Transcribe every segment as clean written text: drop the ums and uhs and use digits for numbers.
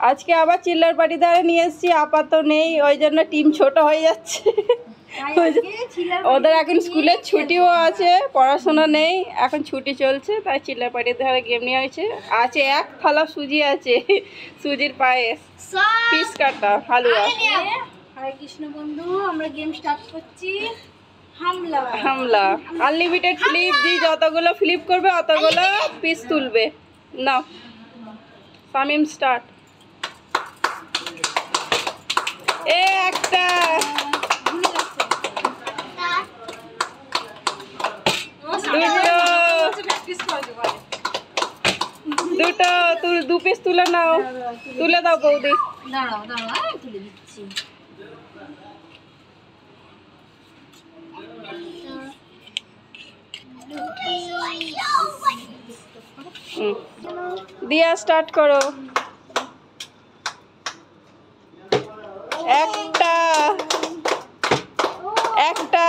আজকে আবার চিল্লার পাটি ধারে নিয়ে এসেছি, আপাতত নেই, ওই জন্য টিম ছোট হয়ে যাচ্ছে। ওদের এখন স্কুলের ছুটিও আছে, পড়াশোনা নেই, এখন ছুটি চলছে, তাই চিল্লার পাটির ধারে গেম নিয়ে হয়েছে। আছে এক থালা সুজি আছে, সুজির পায়েস, পিস কাটা, হালুয়া। হরে কৃষ্ণ বন্ধু, আমরা গেম স্টার্ট করছি। হামলা হামলা আনলিমিটেড ফ্লিপ দি, যতগুলো ফ্লিপ করবে অতগুলো পিস তুলবে। নাও সামিম স্টার্ট। এ একটা, দুটো, দু পিস তুলে নাও, তুলে দাও বৌদি। দাঁড়াও দাঁড়াও, তুলে দিচ্ছি। দিয়া স্টার্ট করো। একটা একটা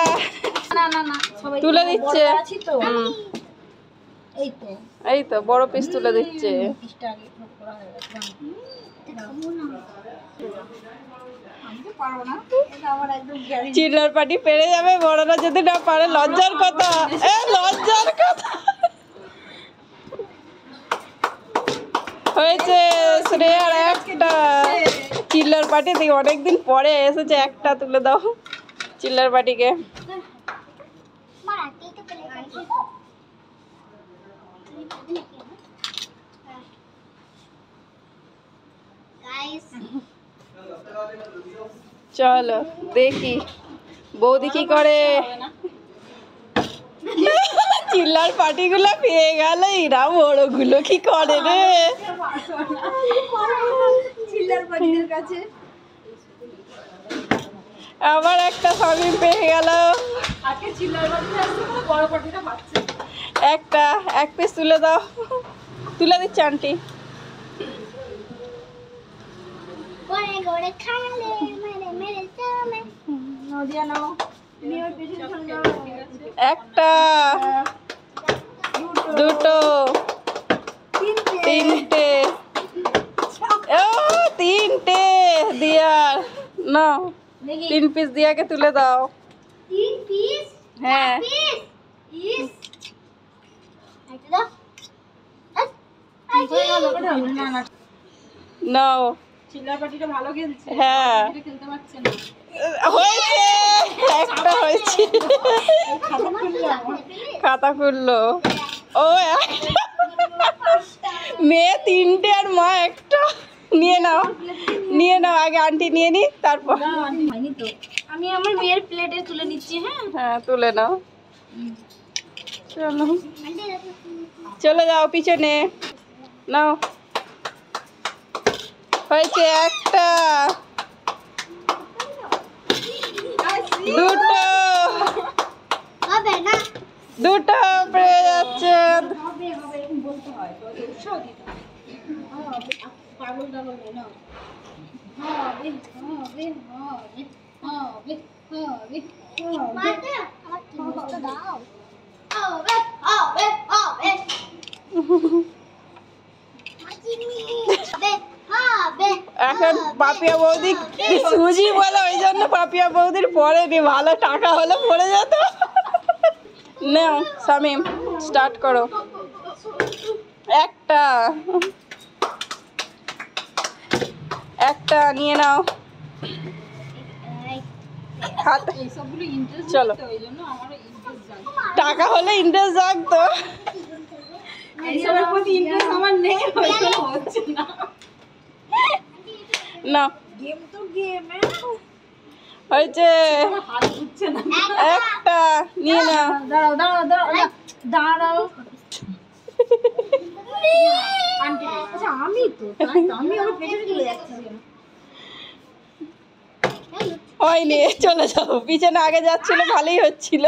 না না না, সবাই তুলে দিচ্ছে। এই তো এই তো বড় পিস তুলে দিচ্ছে। পিসটা আগে ভাগ করা হয়ে গেছে। আমি তো পারবো না, এটা আমার একদম গ্যারান্টি। চিল্লার পাটি পেরে যাবে, বড়রা যদি না পারে লজ্জার কথা, এ লজ্জার কথা। হয়েছে শ্রেয়ার একটা। চিল্লার পাটি থেকে অনেকদিন পরে এসেছে, একটা তুলে দাও চিল্লার পাটিকে। চলো দেখি বৌদি কি করে। চিল্লার পাটিগুলো পেয়ে গেল, এরা বড়গুলো কি করে রে। চিল্লার পাটিদের কাছে আবার একটা সামিম পেয়ে গেল। আজকে চিল্লার পাটিটা আসছে, বড় পাটিটা পাচ্ছে। একটা, এক পিস তুলে দাও, তুলে দিচ্ছে আন্টি। একটা, দুটো, তিনটে, ও তিনটে দিয়ার নাও, 3 পিস দিয়াকে তুলে দাও। 3 পিস? হ্যাঁ নাও। চিল্লার পাটিটা ভালো খেলছে, হ্যাঁ খেলতে পারছে না। হয়েছে, একটা হয়েছে। খাতা খুললো। ও মেয়ে 3টে আর মা একটা। নিয়ে নাও, নিয়ে নাও, আগে আন্টি নিয়ে নি, তারপর। হয়নি তো, আমি আমার মেয়ের প্লেটে তুলে নিচ্ছি। হ্যাঁ হ্যাঁ তুলে নাও। চলো চলে যাও পিছনে, নাও। হয়েছে একটা, দুটো, দুটো পেয়ে যাচ্ছে। হবে হবে, এরকম বলতে হয় তো, উৎসাহ দিতে হয়। পাগল টাগল নেই না, হবে হবে হবে হবে হবে এখন পাপিয়া বৌদি সুজি বলে, ওই জন্য পাপিয়া বৌদির পরে নি, ভালো টাকা হলে পড়ে যেত। নাও সামিম স্টার্ট করো। একটা, একটা নিয়ে নাও। চলো, টাকা হলে ইন্টারেস্ট জাগতো। এইসবের প্রতি ইন্টারেস্ট আমার নেই, হচ্ছে না। না গেম তো গেম, হয়েছে হাত উঠছে না। একটা, নিয়ে নাও। দাঁড়াও দাঁড়াও দাঁড়াও দাঁড়াও, আন্টি আচ্ছা আমি তো, তাই তো আমি আমার পেছনে চলে যাচ্ছি। হয়নি, চলে যাও পিছনে, আগে যাচ্ছিল ভালোই হচ্ছিল।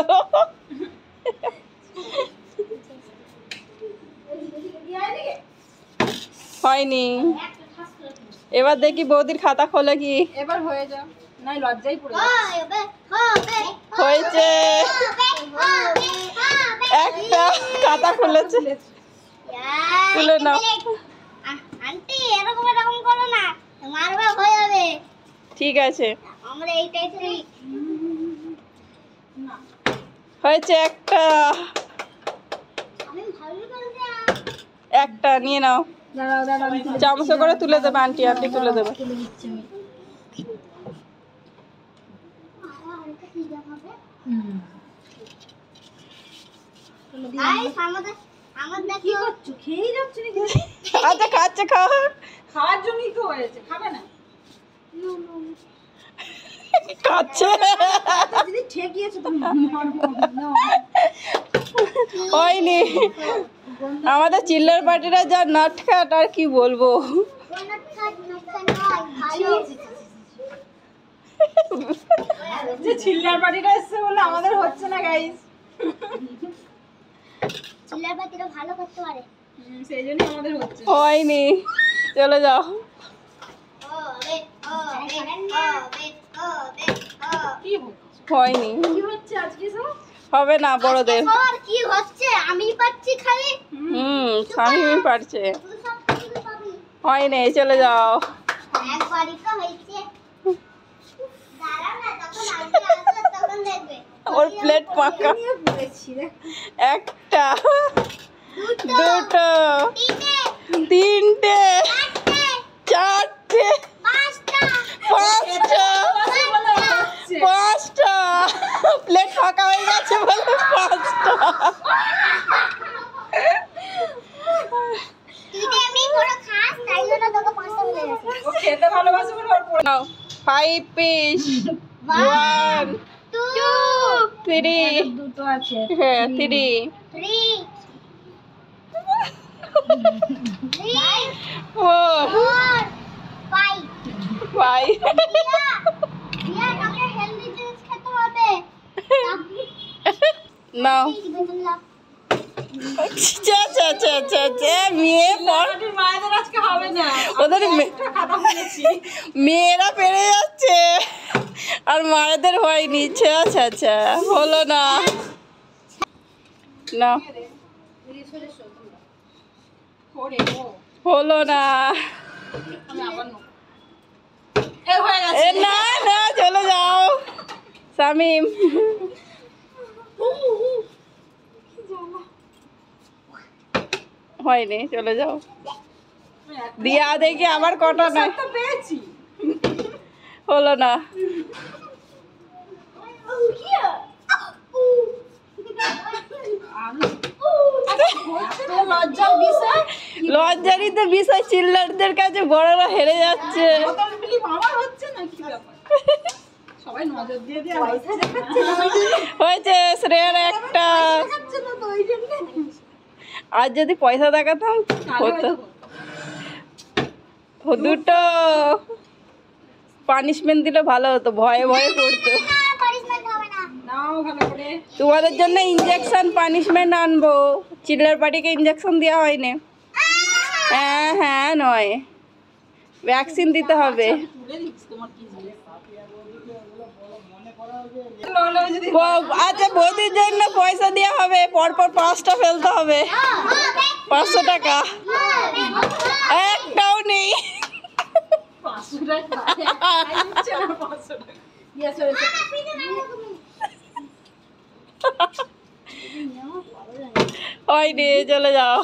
হয়নি, এবার দেখি বৌদির খাতা খোলে কি। এবার হয়ে যাও, নাই লজ্জাই পড়ে যাচ্ছে। হয়েছে একটা, খাতা খুলেছে, তুলে নাও। আন্টি এরকম এরকম করো না, মারবে হয়ে যাবে। ঠিক আছে, আমরা এইটাই করি। হয়েছে একটা। আমি ভালো বলছি। একটা নিয়ে নাও, দাঁড়াও দাঁড়াও, আমি চামচে করে তুলে দেবে আন্টি, আন্টি তুলে দেবে। তুলে দিচ্ছি আমি। আরেকটা কি দেখাবে? হুম। গাইস আমাদের কি দেখো করছো? খেয়েই যাচ্ছ নাকি? আচ্ছা খাচ্ছে, খাও। খাওয়ার জন্যই তো হয়েছে, খাবে না? খাচ্ছে, যদি ঠেকিয়েছো তুমি মারবো না। হয়নি। আমাদের চিল্লার পার্টিরা যা নাটখাট, আর কি বলবো। কোনটা খাট নষ্ট নয়, ভালো। যে চিল্লার পার্টিটা এসছে বলে আমাদের হচ্ছে না গাইস। চিল্লার পাতিটা ভালো করতে পারে। সেই জন্যই আমাদের হচ্ছে। হয়নি, চলে যাও। কি হচ্ছে? হয়নি, কি হচ্ছে আজকে সব? হবে না বড়দের। আর কি হচ্ছে আমি পাচ্ছি খালি। স্বামী পারছে। তুই সব কিছু পাবি। হয়নি, চলে যাও। একবারই তো হয়েছে। দাঁড়া না, তখন আজকে আসলে তখন দেখবে। ওর প্লেট পাকা। নিয়ে পড়েছি রে। একটা, দুটো, তিনটে, তিনটে, চারটে, চারটে, পাঁচটা, পাঁচটা, হচ্ছে। পাঁচটা। প্লেট ফাঁকা হয়ে গেছে বলে পাঁচটা। তুই যে এমনি বড় খাস তাই জন্য তোকে পাঁচটা মিলে গেছে। ও খেতে ভালোবাসে বলে ওর পড়ে। নাও, 5 পিস, 1, 2, 3, দুটো আছে। হ্যাঁ 3, 3, 4, 5. 5। দিয়া তোকে হেলদি জিনিস খেতে হবে। নাও, বিসমিল্লাহ। চা চা চা চা চা, মেয়ে পর আমাদের মায়েদের আজকে হবে না। ওদের একটা খাতা খুলেছি। মেয়েরা পেরে যাচ্ছে আর মায়েদের হয়নি। ছা ছা ছা, হলো না। না, ওরে ও, হলো না। আমি আবার নেবো। এ হয়ে গেছে। এ না না, চলে যাও শামিম। হয়নি, চলে যাও। দিয়া দেখি আবার কটা নাই, তো পেয়েছি। হলো না। তো লজ্জার বিষয়। লজ্জারই তো বিষয়, চিল্লারদের কাছে বড়রা হেরে যাচ্ছে। বোতল ফিলিপ আমার হচ্ছে না, কি ব্যাপার? সবাই নজর দিয়ে দিয়ে পয়সা হয়েছে শ্রেয়ার একটা। দেখাচ্ছে না তো ওই জন্য। আর যদি পয়সা দেখাতাম হতো। দুটো পানিশমেন্ট দিলে ভালো হতো, ভয়ে ভয়ে করতো। পানিশমেন্ট হবে না। নাও ভালো করে। তোমাদের জন্য ইনজেকশন পানিশমেন্ট আনবো। চিল্লার পার্টিকে ইনজেকশন দেওয়া হয়নি। হ্যাঁ হ্যাঁ নয়, ভ্যাকসিন দিতে হবে। তুলে দিচ্ছি তোমার কি জিনিস। আচ্ছা বৌদির জন্য পয়সা দেওয়া হবে, পরপর 5টা ফেলতে হবে। 500 টাকা, একটাও নেই। 500 টাকা। আই দিচ্ছে না 500 টাকা। ইয়েস হয়েছে। হয়নি, চলে যাও।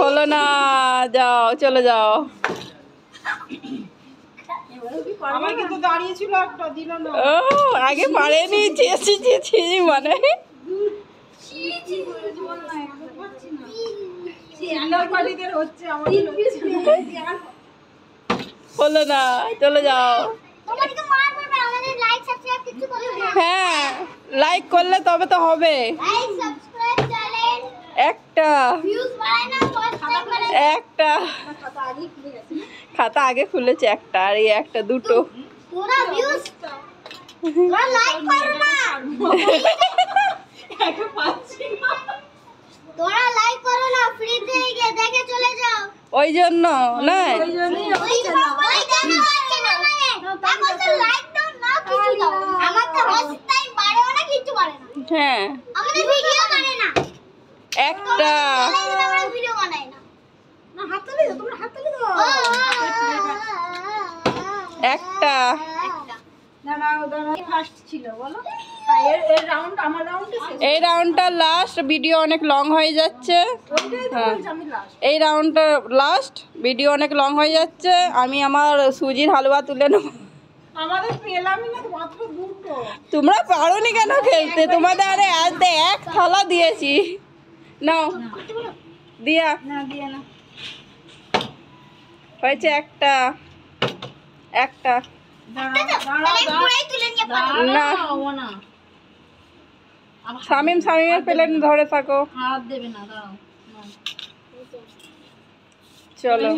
হলো না, যাও চলে যাও। আমার কিন্তু দাঁড়িয়ে ছিল একটা, দিল না। ও আগে পারেনি, চেয়েছি চেয়েছি মানে। চিল্লার পার্টিদের হচ্ছে, আমাদের হচ্ছে না। হলো না, চলে যাও। তোমাদেরকে মার পড়বে, আমাদের লাইক সাবস্ক্রাইব কিছু করবে না। হ্যাঁ লাইক করলে তবে তো হবে। লাইক সাবস্ক্রাইব চ্যানেল একটা, ভিউজ বাড়ায় না, সাবস্ক্রাইব বাড়ায়। একটা খাতা আগেই খুলে গেছে। খাতা আগে খুলেছে একটা, আর এই একটা, দুটো। তোরা ভিউজ তোরা লাইক করো না, একে পাচ্ছি না। তোরা লাইক করো না, ফ্রি থেকে দেখে চলে যাও। ওই জন্য না, ওই জন্যই ওই দেখো হচ্ছে না মানে এখন তো লাইক দাও না কিছু দাও, আমার তো হচ্ছে তাই বাড়েও না কিছু বাড়ে না। হ্যাঁ আমাদের ভিডিও করে না। একটা আমরা ভিডিও বানাই না। না হাততালি দাও, তোমরা হাততালি দাও। একটা দাঁড়াও দাঁড়াও, ফার্স্ট ছিল বলো। এর রাউন্ড আমার রাউন্ডে শেষ। এই রাউন্ডটা লাস্ট, ভিডিও অনেক লং হয়ে যাচ্ছে। ওইটাই তো হ্যাঁ। বলছি আমি লাস্ট। এই রাউন্ডটা লাস্ট, ভিডিও অনেক লং হয়ে যাচ্ছে। আমি আমার সুজির হালুয়া তুলে নেব। আমাদের পেলামই না তো, মাত্র দুটো। তোমরা পারোনি কেন খেলতে? তোমাদের আরে আজ এক থালা দিয়েছি। নাও দিয়া, না দিয়ে না। হয়েছে একটা। একটা দাঁড়াও তাহলে দাঁড়াও পুরাই তুলে নিয়ে পারো। না। দাঁড়াও না। আবার শামিমের প্লেন ধরে থাকো। হাত দেবে না, দাঁড়াও। না। চলো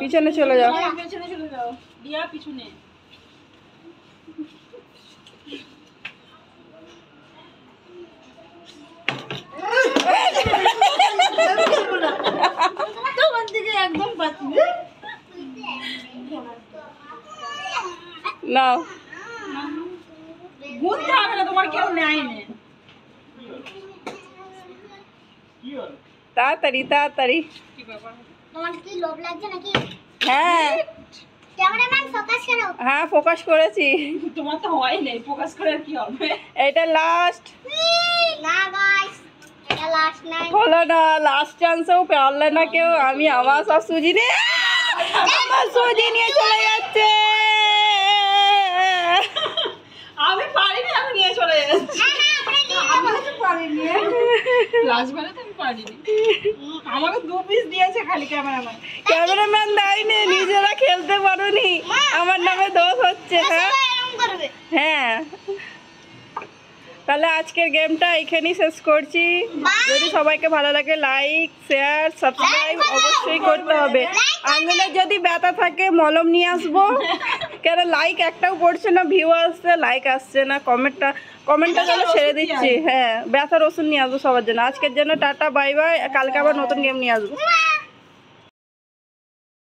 পিছনে চলে যাও। পেছনে চলে যাও। দিয়া পিছনে। তোমার দিকে একদম পাচ্ছি। নাও গুনতে হবে না, তোমার কেউ নেয় না। তাড়াতাড়ি তাড়াতাড়ি। তোমার কি লোভ লাগছে নাকি? হ্যাঁ ক্যামেরাম্যান ফোকাস করো। হ্যাঁ ফোকাস করেছি। তোমার তো হয় নাই, ফোকাস করে আর কি হবে? এটা লাস্ট না গাইস, এটা লাস্ট নাই। হলো না, লাস্ট চান্সেও পারলে না কেউ। আমি আমার সব সুজি নিয়ে, আমার সুজি নিয়ে চলে যাচ্ছে। আমি পারিনি, আমি নিয়ে চলে যাচ্ছি। আমি তো পারিনি। লাস্ট বারে তো আমি পারিনি। আমাকে 2 পিস দিয়েছে খালি ক্যামেরাম্যান। ক্যামেরাম্যান দেয়নি, নিজেরা খেলতে পারোনি। আমার নামে দোষ হচ্ছে। হ্যাঁ এরকম করবে। হ্যাঁ, তাহলে আজকের গেমটা এখানেই শেষ করছি। যদি সবাইকে ভালো লাগে লাইক শেয়ার সাবস্ক্রাইব অবশ্যই করতে হবে। আঙুলে যদি ব্যথা থাকে মলম নিয়ে আসবো, কেন লাইক একটাও পড়ছে না, ভিউ আসছে লাইক আসছে না। কমেন্টটা যেন ছেড়ে দিচ্ছি। হ্যাঁ ব্যথার ওষুধ নিয়ে আসবো সবার জন্য। আজকের জন্য টাটা বাই বাই, কালকে আবার নতুন গেম নিয়ে আসবো।